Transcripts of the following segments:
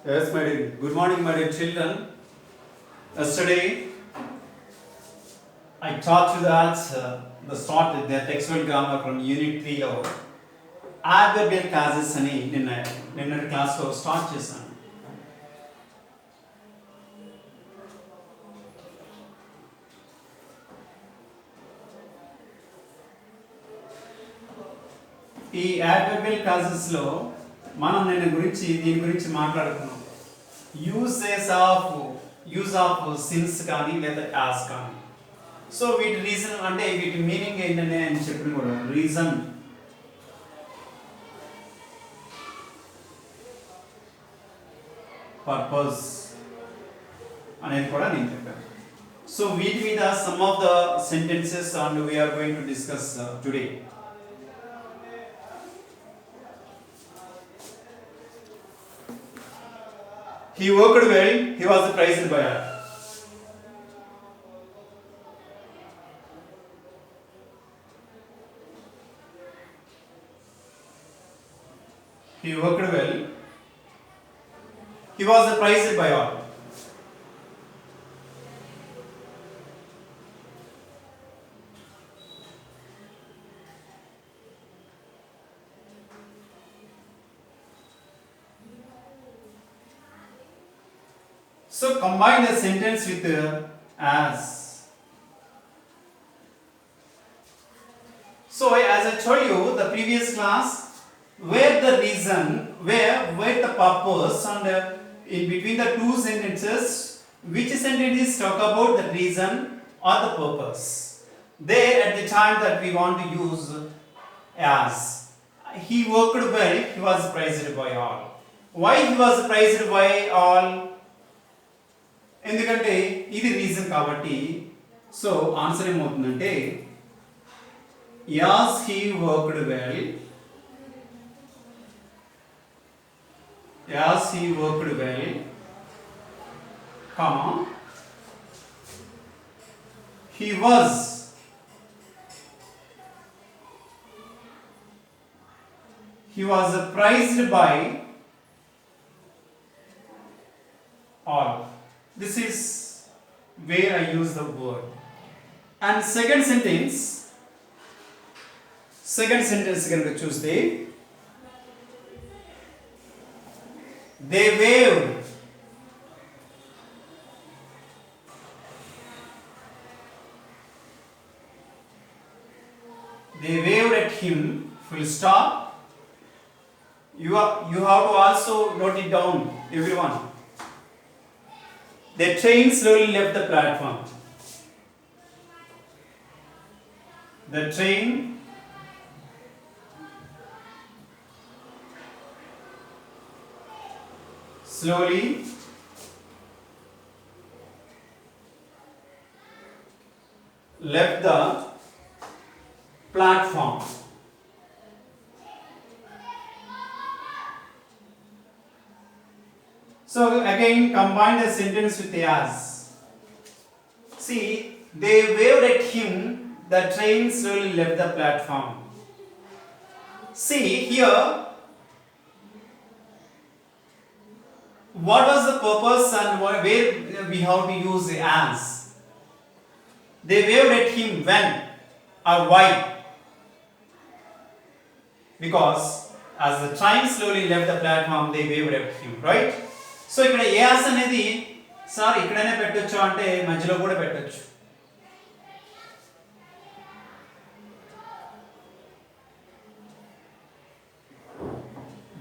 Yes, my dear. Good morning, my dear children. Yesterday, I taught you that the textual grammar from Unit 3 లో adverbial clauses అని నిన్న క్లాస్లో start చేశాను. ఈ adverbial clauses లో మనం దీని గురించి మాట్లాడుకున్నాం. యూజ్ ఆఫ్ సిన్స్ కానీ లేదా యాజ్ కానీ. సో వీటి రీజన్ అంటే వీటి మీనింగ్ ఏంటనే అని చెప్పిన కూడా రీజన్, పర్పస్ అనేది కూడా నేను చెప్పాను. సో వీటి మీద some of the sentences and we are going to discuss today. He worked well, he was praised by her. He worked well, he was praised by all. So combine the sentence with as. So as I told you the previous class, where the reason, where the purpose, and in between the two sentences, which sentences talk about the reason or the purpose. There at the time that we want to use as. He worked well, he was praised by all. Why he was praised by all? ఎందుకంటే ఇది reason కాబట్టి. So answer ఏమవుతుందంటే as he worked well, as he worked well, comma he was praised by all. This is where I use the word. And second sentence కనుక చూస్తే they waved, at him, full stop. You have to also note it down, everyone. The train slowly left the platform. The train slowly left the platform. So again combine the sentence with as. See, they waved at him, the train slowly left the platform. See here, what was the purpose and where we have to use the as? They waved at him when or why? Because as the train slowly left the platform, they waved at him, right? So ఇక్కడ as అనేది sir ఇక్కడనే పెట్టొచ్చు అంటే మధ్యలో కూడా పెట్టొచ్చు.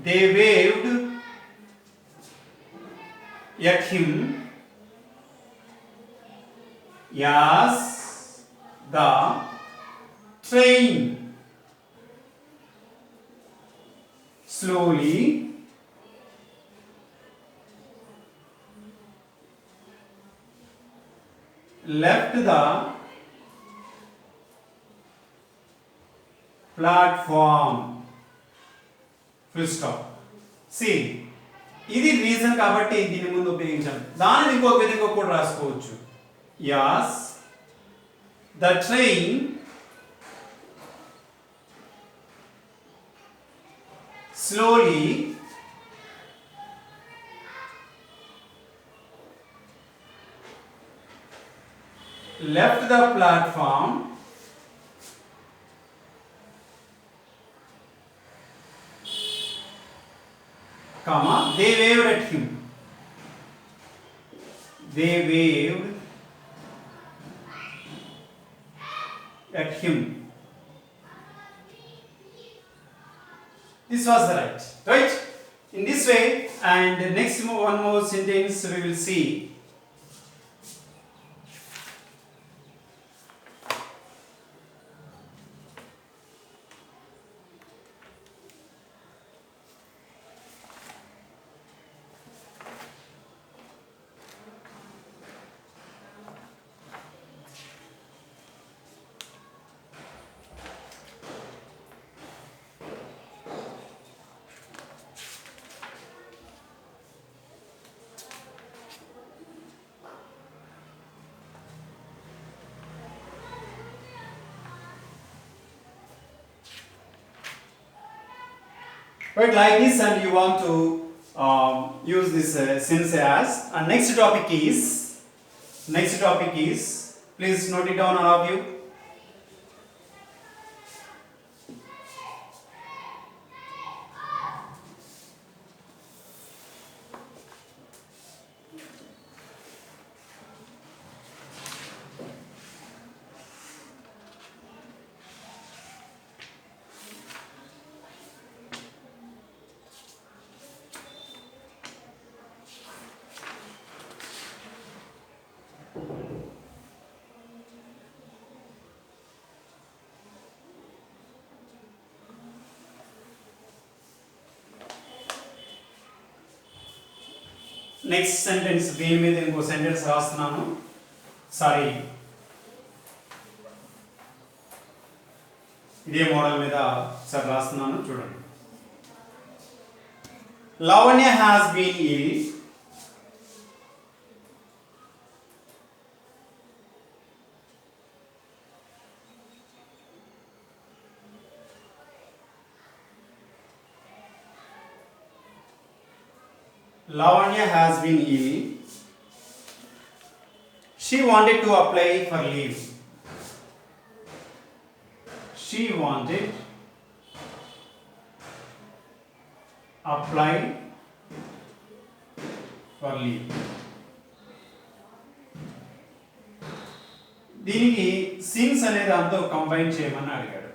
They waved at him as the train slowly left the platform. Full stop. See, ఇది reason కాబట్టి దీని ముందు ఉపయోగించాను. దానిని ఇంకొక విధంగా కూడా రాసుకోవచ్చు. As the train slowly left the platform comma they waved at him. They waved at him. This was the right in this way. And next one more sentence we will see. Right, like this, and you want to use this sense as. And next topic is, please note it down, all of you. Next sentence దీని మీద ఇంకో sentence రాస్తున్నాను. Sorry, ఇదే model మీద sir రాస్తున్నాను, చూడండి. Lavanya has been ill. Lavanya has been ill. She wanted to apply for leave. She wanted apply for leave. దీనికి since అనే దాంతో కంబైన్ చేయమని అడిగాడు.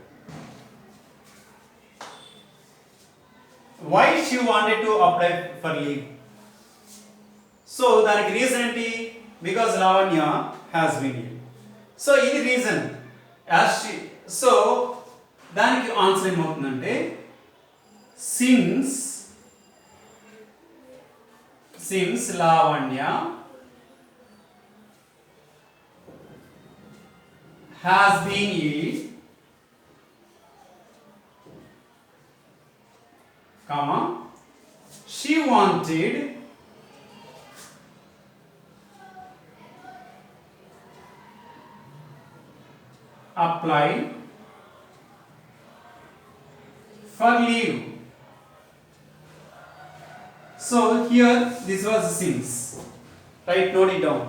Why she wanted to apply for leave? So దానికి reason ఏంటి? Because Lavanya has been ill. So ఇది reason. So దానికి answer ఏమవుతుందంటే since Lavanya has been ill, comma she wanted apply for leave. So here this was since, right? Note it down.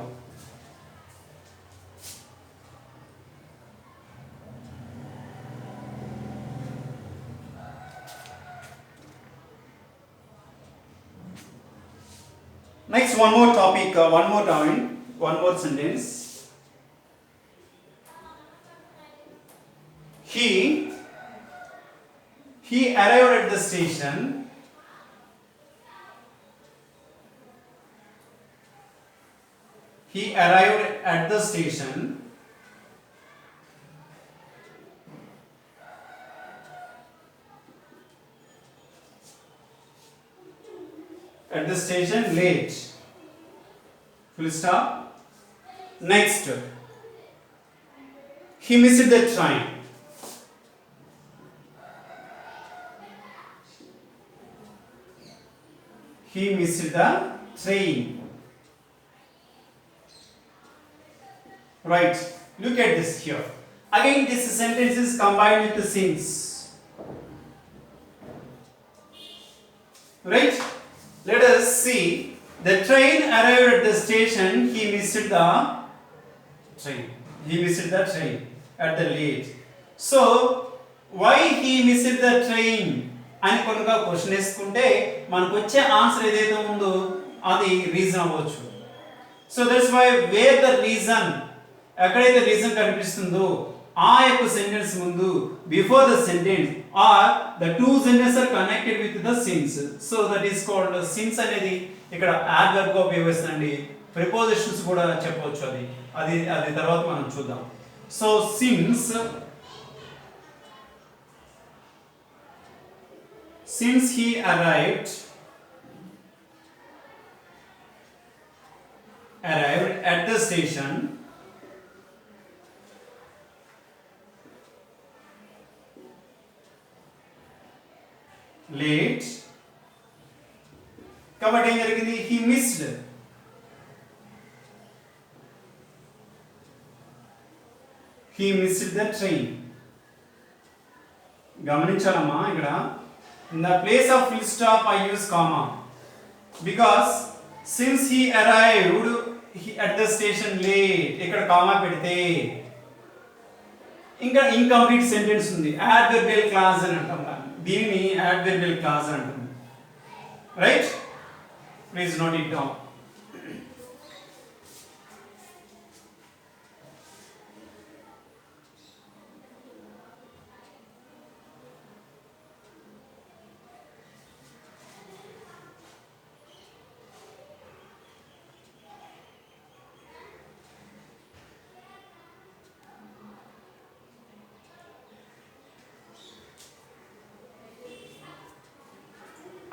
Next, one more topic, one more sentence. He arrived at the station. He arrived at the station late. Full stop. Next, he missed the train. He missed the train. Right. Look at this here. Again, this sentence is combined with the since. Right? Let us see. The train arrived at the station. He missed the train. he missed the train at the late. So why he missed the train అని కనుక question వేసుకుంటే మనకు వచ్చే answer ఏదైతే ఉందో అది reason అవ్వచ్చు. So that's why where the reason, ఎక్కడైతే రీజన్ కనిపిస్తుందో ఆ యొక్క సెంటెన్స్ ముందు before the sentence or the two sentence are connected with the since. So that is called since అనేది ఇక్కడ యాడ్వర్బ్ గా ఉపయోగిస్తుందండి. ప్రిపోజిషన్స్ కూడా చెప్పవచ్చు, అది తర్వాత మనం చూద్దాం. So since he arrived at the station late, కాబట్టి ఏం జరిగింది, he missed the train. గమనించాలమ్మా, ఇక్కడ in the place of full stop I use comma because since he arrived at the station late, ఇక్కడ కామా పెడితే ఇంకా ఇన్కంప్లీట్ సెంటెన్స్ ఉంది, adverbial clause అని అంటాం. దీనిని adverbial clause అంటాం. Right, please note it down.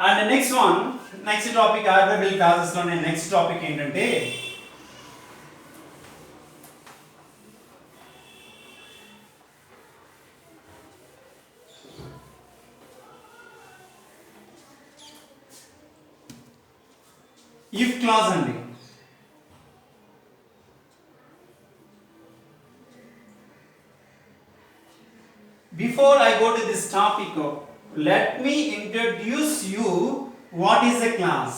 And the next topic adverbial clauses లోనే next topic ఏంటంటే if clause అండి. Before I go to this topic, let me introduce you what is a class.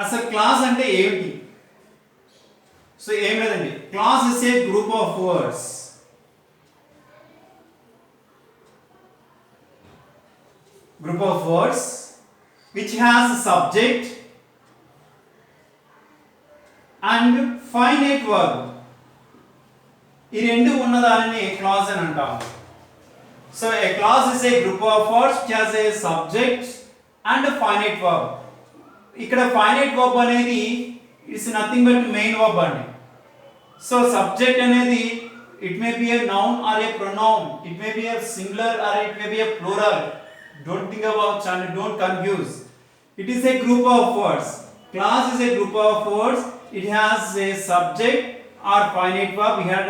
అసలు class అంటే ఏమిటి? So ఏం లేదండి, class is a group of words. Group of words which has a subject and finite verb. ఈ రెండు ఉన్నదాన్ని clause అని అంటాం. So A clause is a group of words which has a subject and a finite verb. ఇక్కడ finite verb అనేది it's nothing but main verb అండి. So subject అనేది it may be a noun or a pronoun, it may be a singular or it may be a plural. Don't think about and don't confuse. It is a group of words. Class is a group of words. It has a subject or finite verb. We had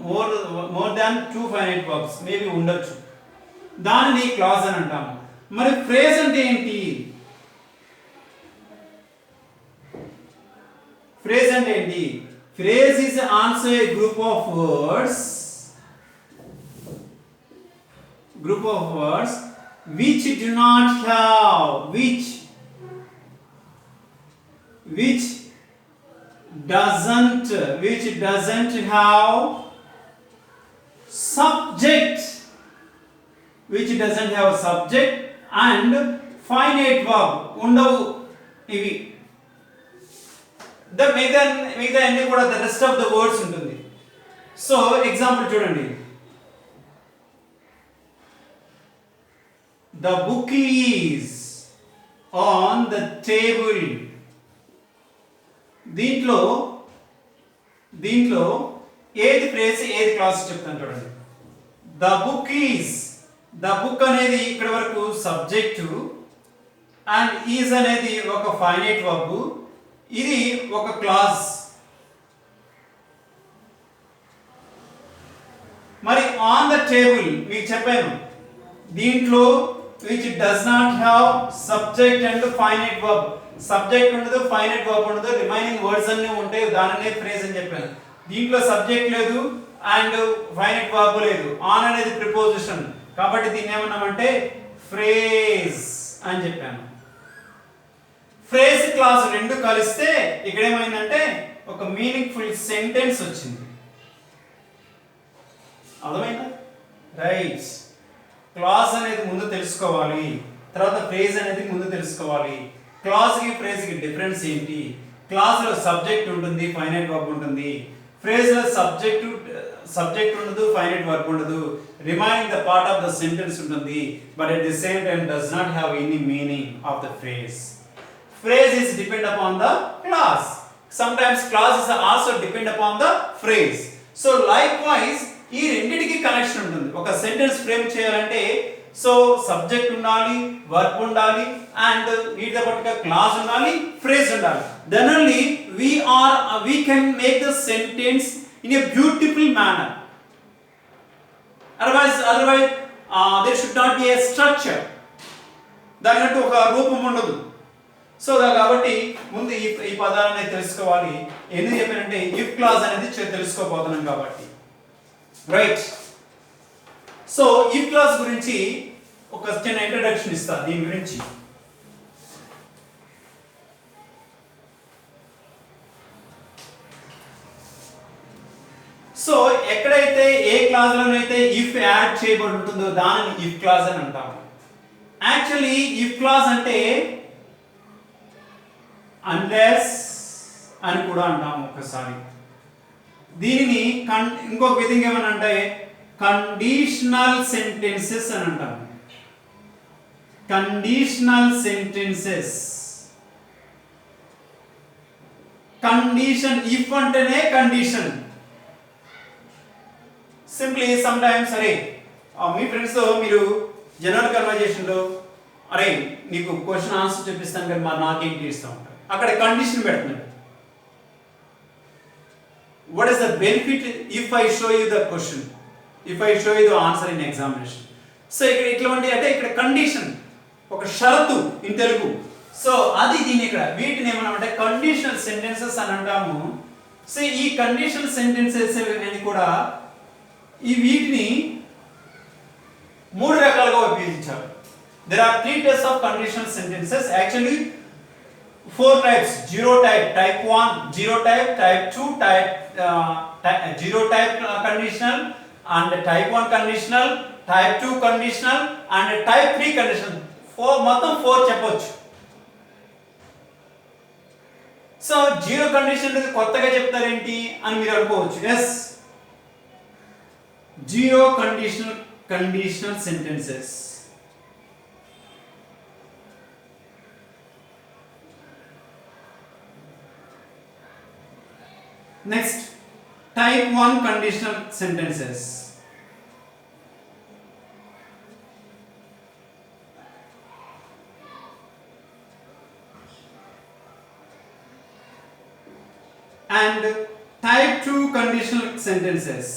more than two finite verbs. Maybe ఉండొచ్చు. దానిని clause అని అంటాము. మరి phrase అంటే ఏంటి? Phrase అంటే ఏంటి? Phrase is also a group of words which do not have which doesn't have subject and finite verb ఉండవు. ఇవి మిగతా అన్ని కూడా the rest of the words ఉంటుంది. సో ఎగ్జాంపుల్ చూడండి, the book is on the table. దీంట్లో ఏది phrase ఏది క్లాస్ చెప్తాను చూడండి. the book అనేది ఇక్కడ వరకు సబ్జెక్టు అండ్ ఈజ్ అనేది ఒక ఫైనైట్ వర్బ్, ఇది ఒక క్లాస్. మరి ఆన్ ద టేబుల్ మీకు చెప్పాను, దీంట్లో which does not have subject and finite verb. Subject ఉండదు, ఫైనైట్ వర్బ్ ఉండదు, రిమైనింగ్ వర్డ్స్ అన్నీ ఉంటాయి, దానినే ఫ్రేజ్ అని చెప్పాను. దీంట్లో సబ్జెక్ట్ లేదు అండ్ ఫైనైట్ వర్బ్ లేదు, ఆన్ అనేది ప్రిపోజిషన్, కాబట్టి దీన్ని ఏమన్నామంటే ఫ్రేజ్ అని చెప్పాను. ఫ్రేజ్ క్లాజ్ రెండు కలిస్తే ఇక్కడ ఏమైందంటే ఒక మీనింగ్ఫుల్ సెంటెన్స్ వచ్చింది. అర్థమైందా? రైట్. క్లాజ్ అనేది ముందు తెలుసుకోవాలి, తర్వాత ఫ్రేజ్ అనేది ముందు తెలుసుకోవాలి. క్లాజ్ కి ఫ్రేజ్ కి డిఫరెన్స్ ఏంటి? క్లాజ్ లో సబ్జెక్ట్ ఉంటుంది, ఫైనైట్ వర్బ్ ఉంటుంది. ఫ్రేజ్ లో సబ్జెక్ట్ ఉండదు, ఫైనైట్ వర్బ్ ఉండదు. Remaining the part of the sentence ఉంటుంది, but at the same time does not have any meaning of the phrase. Phrase is depend upon the clause. Sometimes clauses are also depend upon the phrase. So likewise ఈ రెండిటికి connection ఉంటుంది. ఒక sentence frame చేయాలంటే so subject ఉండాలి, verb ఉండాలి, and వీటితో పాటుగా clause ఉండాలి, ఫ్రేజ్ ఉండాలి. Then only we can make the sentence in a beautiful manner. Otherwise there should not be a structure. దానికంటూ ఒక రూపం ఉండదు. సో కాబట్టి ముందు ఈ పదాలని తెలుసుకోవాలి. ఎందుకు చెప్పానంటే ఇఫ్ క్లాజ్ అనేది తెలుసుకోబోతున్నాం కాబట్టి. రైట్. సో ఇఫ్ క్లాజ్ గురించి ఒక చిన్న ఇంట్రడక్షన్ ఇస్తా దీని గురించి. సో ఎక్కడైతే ఏ క్లాజ్ లోనైతే ఇఫ్ యాడ్ చేయబడి ఉంటుందో దానిని ఇఫ్ క్లాజ్ అని అంటాము. యాక్చువల్లీ ఇఫ్ క్లాజ్ అంటే అన్లెస్ అని కూడా అంటాము ఒకసారి. దీనిని ఇంకొక విధంగా ఏమని అంటే కండిషనల్ సెంటెన్సెస్ అని అంటాము. Conditional sentences. కండిషన్ ఇఫ్ అంటేనే కండిషన్. సింప్లీ సమ్ టైమ్స్ అరే మీ ఫ్రెండ్స్ తో మీరు జనరల్ కన్వర్జేషన్ లో అరే నీకు క్వశ్చన్ ఆన్సర్ చెప్పిస్తాను కానీ మరి నాకేంటి ఇస్తా ఉంటారు. అక్కడ కండిషన్ పెడుతున్నాడు. What is the benefit if I show you the question, if I show you the answer in examination? So ఇక్కడ ఇట్లాంటి అంటే ఇక్కడ కండిషన్, ఒక షరతు ఇన్ తెలుగు. సో అది దీని ఇక్కడ వీటిని ఏమన్నామంటే కండిషనల్ సెంటెన్సెస్ అని అంటాము. సో ఈ కండిషనల్ సెంటెన్సెస్ అనేది కూడా ఈ వీటిని మూడు రకాలుగా ఉపయోగించారు. There are three types of conditional sentences. Actually four types: zero type, type 1 zero type, type 2 zero type conditional, and type 1 conditional, type 2 conditional, and type 3 conditional. మొత్తం 4 చెప్పొచ్చు. సో జీరో కండిషన్ అనేది కొత్తగా చెప్తారేంటి అని మీరు అనుకోవచ్చు. Yes, zero conditional sentences. Next, type 1 conditional sentences. And type 2 conditional sentences.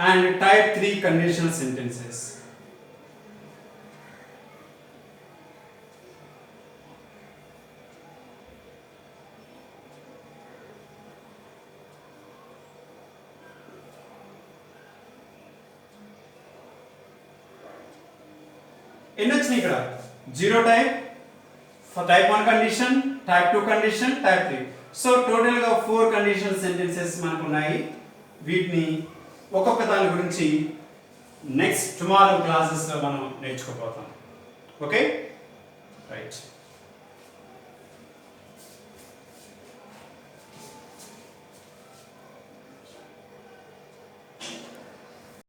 And type 3 conditional sentences. ఎన్ని వచ్చినాయి ఇక్కడ? Zero type, type 1 condition, type 2 condition, type 3. So total గా 4 కండిషనల్ సెంటెన్సెస్ మనకు ఉన్నాయి. వీటిని ఒక్కొక్క దాని గురించి నెక్స్ట్ టుమారో క్లాసెస్ లో మనం నేర్చుకోబోతాం. Okay, right.